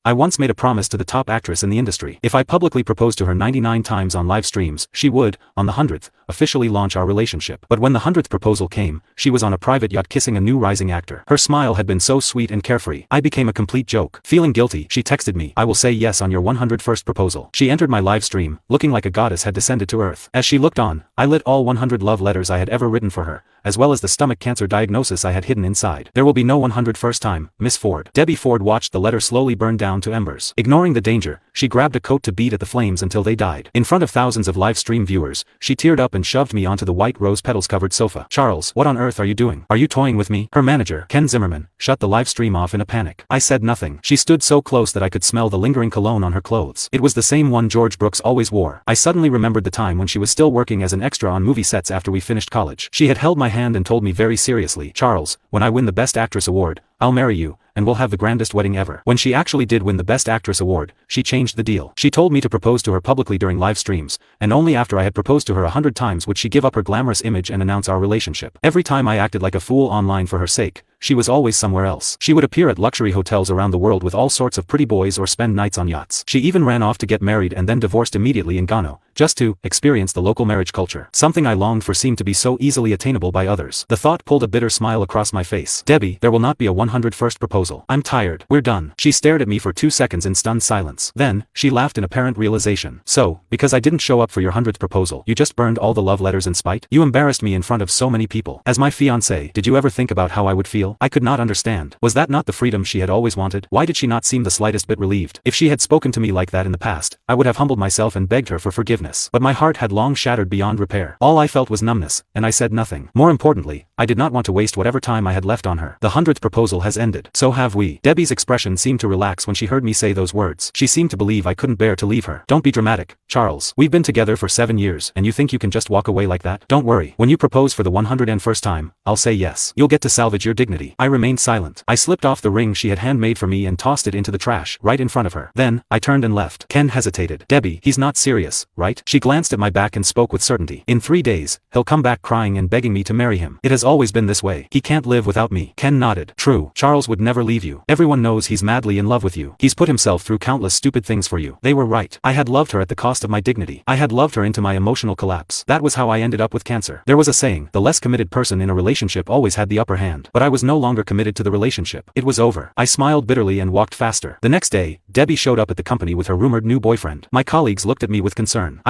I once made a promise to the top actress in the industry. If I publicly proposed to her 99 times on live streams, she would, on the 100th, officially launch our relationship. But when the 100th proposal came, she was on a private yacht kissing a new rising actor. Her smile had been so sweet and carefree. I became a complete joke. Feeling guilty, she texted me, "I will say yes on your 101st proposal." She entered my live stream, looking like a goddess had descended to earth. As she looked on, I lit all 100 love letters I had ever written for her, as well as the stomach cancer diagnosis I had hidden inside. "There will be no 101st time, Miss Ford." Debbie Ford watched the letter slowly burn down to embers. Ignoring the danger, she grabbed a coat to beat at the flames until they died. In front of thousands of live stream viewers, she teared up and shoved me onto the white rose petals covered sofa. "Charles, what on earth are you doing? Are you toying with me?" Her manager, Ken Zimmerman, shut the live stream off in a panic. I said nothing. She stood so close that I could smell the lingering cologne on her clothes. It was the same one George Brooks always wore. I suddenly remembered the time when she was still working as an extra on movie sets after we finished college. She had held my hand and told me very seriously, "Charles, when I win the Best Actress award, I'll marry you, and we'll have the grandest wedding ever." When she actually did win the Best Actress award, she changed the deal. She told me to propose to her publicly during live streams, and only after I had proposed to her 100 times would she give up her glamorous image and announce our relationship. Every time I acted like a fool online for her sake, she was always somewhere else. She would appear at luxury hotels around the world with all sorts of pretty boys or spend nights on yachts. She even ran off to get married and then divorced immediately in Ghana, just to experience the local marriage culture. Something I longed for seemed to be so easily attainable by others. The thought pulled a bitter smile across my face. "Debbie, there will not be a 101st proposal. I'm tired. We're done." She stared at me for 2 seconds in stunned silence. Then, she laughed in apparent realization. "So, because I didn't show up for your 100th proposal, you just burned all the love letters in spite? You embarrassed me in front of so many people. As my fiancé, did you ever think about how I would feel?" I could not understand. Was that not the freedom she had always wanted? Why did she not seem the slightest bit relieved? If she had spoken to me like that in the past, I would have humbled myself and begged her for forgiveness. But my heart had long shattered beyond repair. All I felt was numbness, and I said nothing. More importantly, I did not want to waste whatever time I had left on her. The 100th proposal has ended. So have we. Debbie's expression seemed to relax when she heard me say those words. She seemed to believe I couldn't bear to leave her. "Don't be dramatic, Charles. We've been together for 7 years, and you think you can just walk away like that? Don't worry. When you propose for the 101st time, I'll say yes. You'll get to salvage your dignity." I remained silent. I slipped off the ring she had handmade for me and tossed it into the trash, right in front of her. Then, I turned and left. Ken hesitated. "Debbie, he's not serious, right?" She glanced at my back and spoke with certainty. "In 3 days, he'll come back crying and begging me to marry him. It has always been this way. He can't live without me." Ken nodded. "True. Charles would never leave you. Everyone knows he's madly in love with you. He's put himself through countless stupid things for you." They were right. I had loved her at the cost of my dignity. I had loved her into my emotional collapse. That was how I ended up with cancer. There was a saying, the less committed person in a relationship always had the upper hand. But I was no longer committed to the relationship. It was over. I smiled bitterly and walked faster. The next day, Debbie showed up at the company with her rumored new boyfriend. My colleagues looked at me with concern.